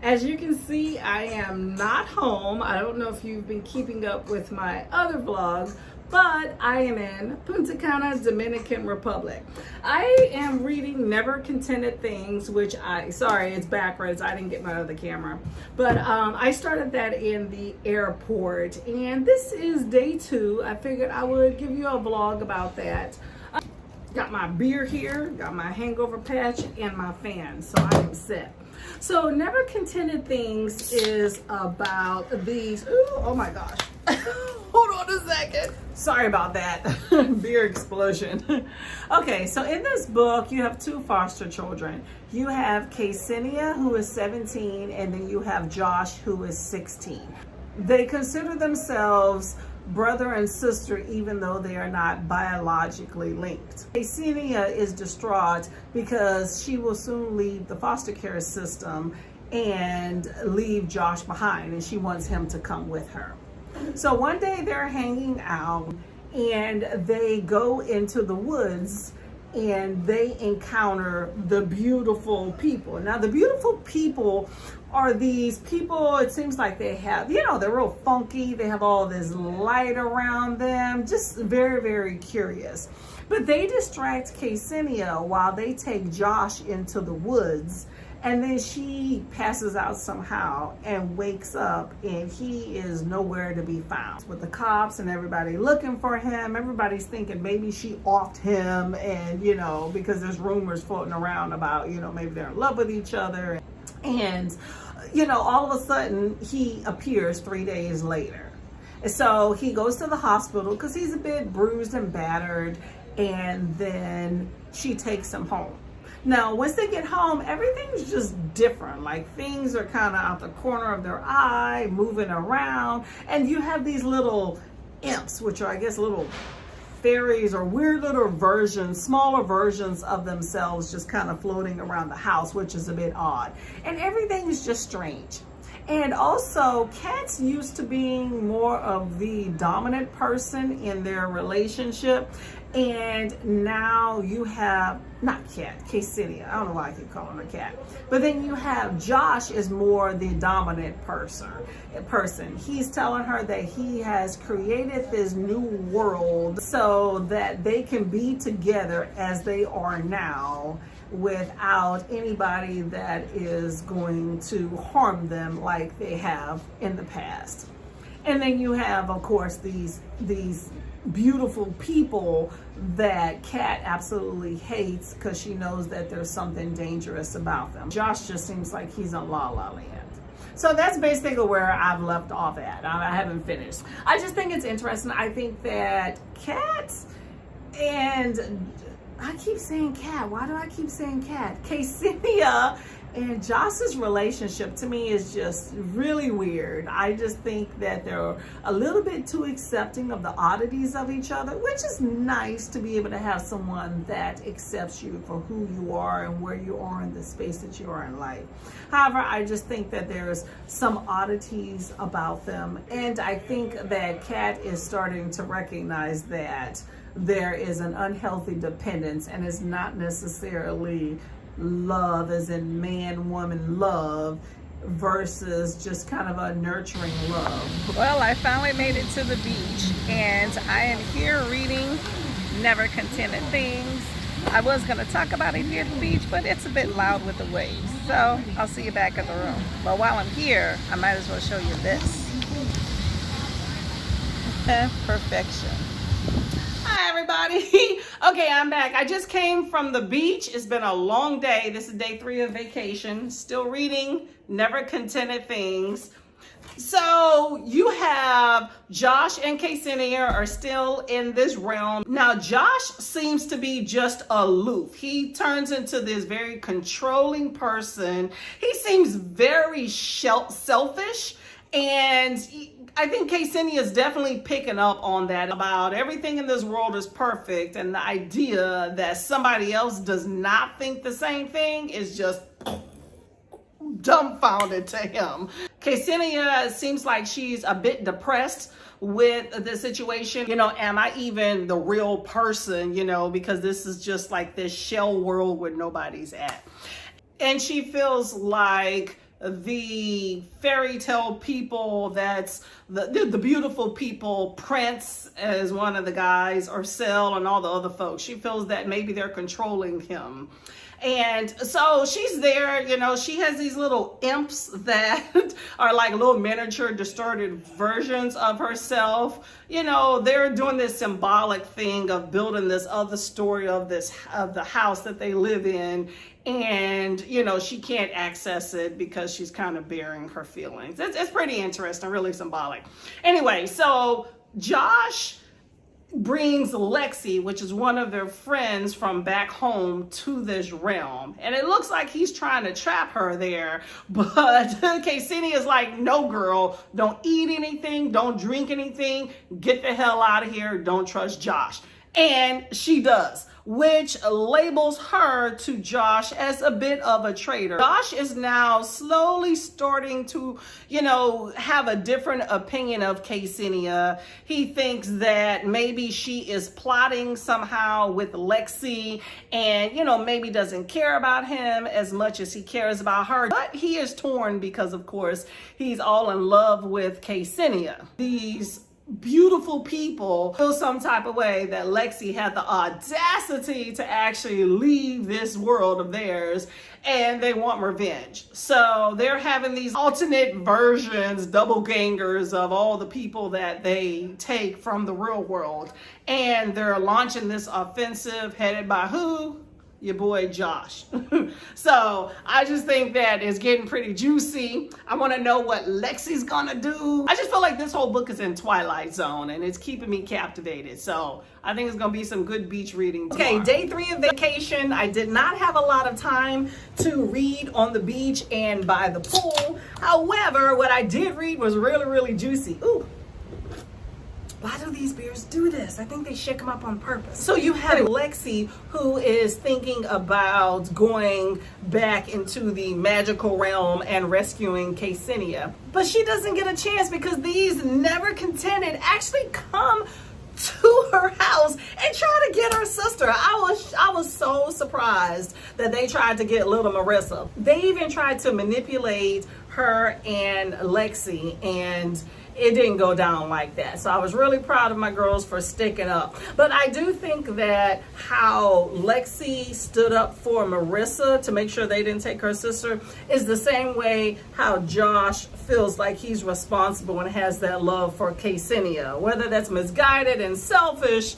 As you can see, I am not home. I don't know if you've been keeping up with my other vlogs, but I am in Punta Cana, Dominican Republic. I am reading Never Contented Things, which sorry, it's backwards. I didn't get my other camera. But I started that in the airport, and this is day 2. I figured I would give you a vlog about that. Got my beer here, got my hangover patch, and my fan, so I am set. So Never Contented Things is about these, ooh, oh my gosh. Hold on a second. Sorry about that. Beer explosion. Okay, so in this book, you have 2 foster children. You have Cana, who is 17, and then you have Josh, who is 16. They consider themselves brother and sister, even though they are not biologically linked. Cana is distraught because she will soon leave the foster care system and leave Josh behind, and she wants him to come with her. So one day they're hanging out and they go into the woods and they encounter the beautiful people. Now the beautiful people are these people, it seems like they have, you know, they're real funky. They have all this light around them, just very, very curious. But they distract Cana while they take Josh into the woods, and then she passes out somehow and wakes up, and he is nowhere to be found. With the cops and everybody looking for him, everybody's thinking maybe she offed him, and you know, because there's rumors floating around about, you know, maybe they're in love with each other. And you know, all of a sudden he appears 3 days later. And so he goes to the hospital because he's a bit bruised and battered, and then she takes him home. Now, once they get home, everything's just different. Like, things are kind of out the corner of their eye, moving around. And you have these little imps, which are, I guess, little fairies or weird little versions, smaller versions of themselves just kind of floating around the house, which is a bit odd. And everything is just strange. And also, cats used to being more of the dominant person in their relationship. And now you have, not cat, Cana. I don't know why I keep calling her cat. But then you have Josh is more the dominant person. He's telling her that he has created this new world so that they can be together as they are now, without anybody that is going to harm them like they have in the past. And then you have, of course, these beautiful people that Kat absolutely hates because she knows that there's something dangerous about them. Josh just seems like he's in La La Land. So that's basically where I've left off at. I haven't finished. I just think it's interesting. I think that Kat and I keep saying Kat. Why do I keep saying Kat? Cana and Josh's relationship to me is just really weird. I just think that they're a little bit too accepting of the oddities of each other, which is nice to be able to have someone that accepts you for who you are and where you are in the space that you are in life. However, I just think that there's some oddities about them, and I think that Kat is starting to recognize that there is an unhealthy dependence, and it's not necessarily love as in man-woman love versus just kind of a nurturing love. Well, I finally made it to the beach, and I am here reading Never Contented Things. I was going to talk about it here at the beach, but it's a bit loud with the waves, so I'll see you back at the room. But while I'm here, I might as well show you this. Perfection. Hi everybody. Okay, I'm back. I just came from the beach. It's been a long day. This is day 3 of vacation. Still reading Never Contented Things. So you have Josh and Cana are still in this realm. Now Josh seems to be just aloof. He turns into this very controlling person. He seems very selfish, and I think Cana is definitely picking up on that, about everything in this world is perfect, and the idea that somebody else does not think the same thing is just dumbfounded to him. Cana seems like she's a bit depressed with the situation. You know, am I even the real person, you know, because this is just like this shell world where nobody's at. And she feels like the fairy tale people, that's the beautiful people. Prince is one of the guys, or Cell and all the other folks. She feels that maybe they're controlling him. And so she's there, you know, she has these little imps that are like little miniature distorted versions of herself. You know, they're doing this symbolic thing of building this other story of the house that they live in. And, you know, she can't access it because she's kind of bearing her feelings. It's pretty interesting, really symbolic. Anyway, so Josh brings Lexi, which is one of their friends from back home, to this realm. And it looks like he's trying to trap her there. But Ksenia is like, no, girl, don't eat anything. Don't drink anything. Get the hell out of here. Don't trust Josh. And she does, which labels her to Josh as a bit of a traitor. Josh is now slowly starting to, you know, have a different opinion of Ksenia. He thinks that maybe she is plotting somehow with Lexi and, you know, maybe doesn't care about him as much as he cares about her. But he is torn because, of course, he's all in love with Ksenia. These beautiful people feel some type of way that Lexi had the audacity to actually leave this world of theirs, and they want revenge. So they're having these alternate versions, doppelgangers of all the people that they take from the real world, and they're launching this offensive headed by who? Your boy Josh. So I just think that it's getting pretty juicy. I want to know what Lexi's gonna do. I just feel like this whole book is in Twilight Zone and it's keeping me captivated. So I think it's gonna be some good beach reading tomorrow. Okay, day 3 of vacation. I did not have a lot of time to read on the beach and by the pool. However, what I did read was really, really juicy. Ooh. Why do these bears do this? I think they shake them up on purpose. So you have Lexi, who is thinking about going back into the magical realm and rescuing Ksenia. But she doesn't get a chance because these never contented actually come to her house and try to get her sister. I was so surprised that they tried to get little Marissa. They even tried to manipulate her and Lexi, and it didn't go down like that. So I was really proud of my girls for sticking up. But I do think that how Lexi stood up for Marissa to make sure they didn't take her sister is the same way how Josh feels like he's responsible and has that love for Ksenia. Whether that's misguided and selfish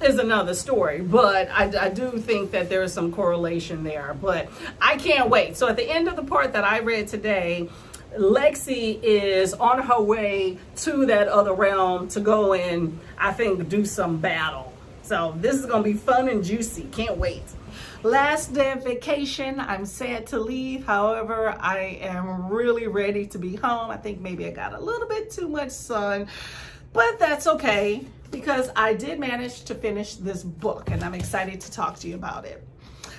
is another story, but I do think that there is some correlation there. But I can't wait. So at the end of the part that I read today, Lexi is on her way to that other realm to go and, I think, do some battle. So this is going to be fun and juicy. Can't wait. Last day of vacation. I'm sad to leave. However, I am really ready to be home. I think maybe I got a little bit too much sun, but that's okay because I did manage to finish this book and I'm excited to talk to you about it.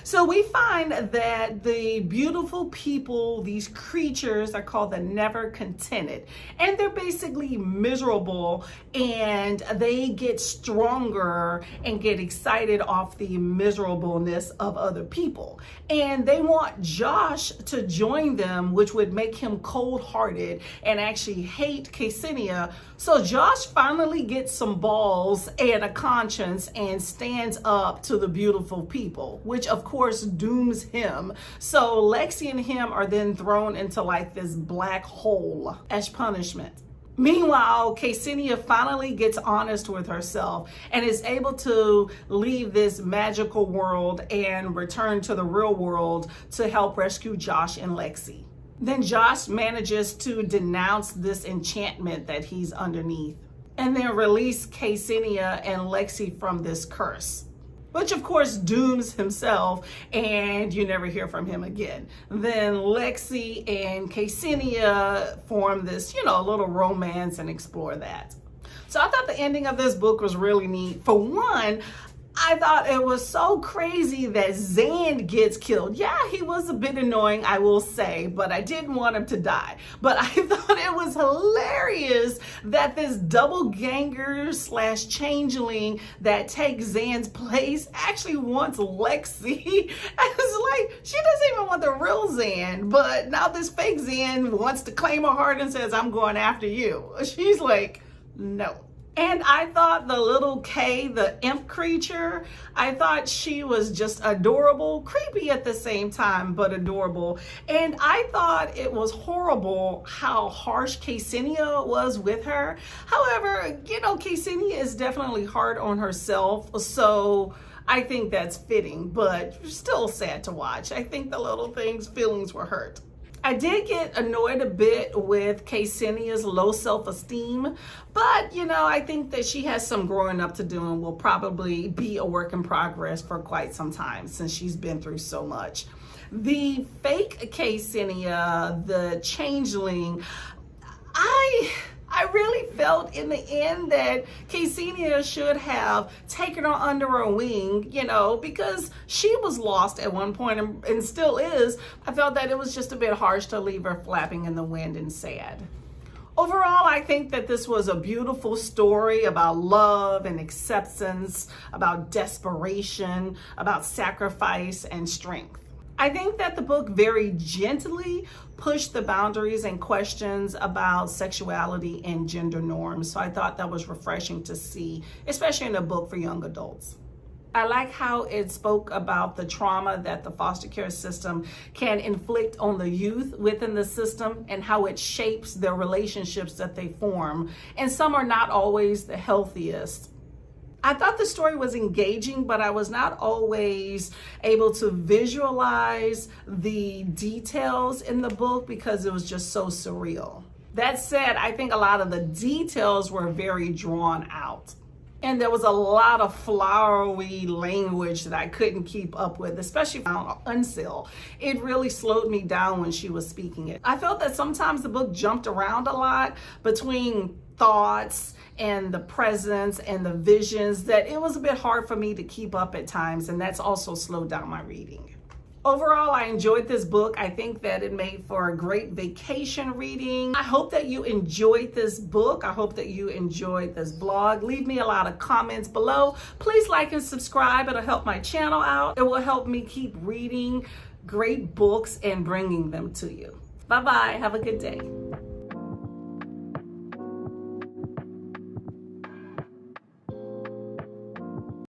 So we find that the beautiful people, these creatures, are called the never contented. And they're basically miserable, and they get stronger and get excited off the miserableness of other people. And they want Josh to join them, which would make him cold-hearted and actually hate Ksenia. So Josh finally gets some balls and a conscience and stands up to the beautiful people, which of course dooms him. So Lexi and him are then thrown into like this black hole as punishment. Meanwhile, Ksenia finally gets honest with herself and is able to leave this magical world and return to the real world to help rescue Josh and Lexi. Then Josh manages to denounce this enchantment that he's underneath and then release Ksenia and Lexi from this curse, which of course dooms himself and you never hear from him again. Then Lexi and Ksenia form this, little romance and explore that. So I thought the ending of this book was really neat. For one, I thought it was so crazy that Zan gets killed. Yeah, he was a bit annoying, I will say, but I didn't want him to die. But I thought it was hilarious that this doppelganger slash changeling that takes Zan's place actually wants Lexi. It's like, she doesn't even want the real Zan, but now this fake Zan wants to claim her heart and says, I'm going after you. She's like, no. And I thought the little Kay, the imp creature, I thought she was just adorable, creepy at the same time, but adorable. And I thought it was horrible how harsh Ksenia was with her. However, you know, Ksenia is definitely hard on herself, so I think that's fitting, but still sad to watch. I think the little thing's feelings were hurt. I did get annoyed a bit with Ksenia's low self-esteem, but you know, I think that she has some growing up to do and will probably be a work in progress for quite some time since she's been through so much. The fake Ksenia, the changeling, I really felt in the end that Ksenia should have taken her under her wing, you know, because she was lost at one point and still is. I felt that it was just a bit harsh to leave her flapping in the wind and sad. Overall, I think that this was a beautiful story about love and acceptance, about desperation, about sacrifice and strength. I think that the book very gently pushed the boundaries and questions about sexuality and gender norms. So I thought that was refreshing to see, especially in a book for young adults. I like how it spoke about the trauma that the foster care system can inflict on the youth within the system and how it shapes their relationships that they form. And some are not always the healthiest. I thought the story was engaging, but I was not always able to visualize the details in the book because it was just so surreal. That said, I think a lot of the details were very drawn out. And there was a lot of flowery language that I couldn't keep up with, especially on Unsil. It really slowed me down when she was speaking it. I felt that sometimes the book jumped around a lot between thoughts and the presence and the visions, that it was a bit hard for me to keep up at times, and that's also slowed down my reading. Overall, I enjoyed this book. I think that it made for a great vacation reading. I hope that you enjoyed this book. I hope that you enjoyed this blog. Leave me a lot of comments below. Please like and subscribe. It'll help my channel out. It will help me keep reading great books and bringing them to you. Bye-bye. Have a good day.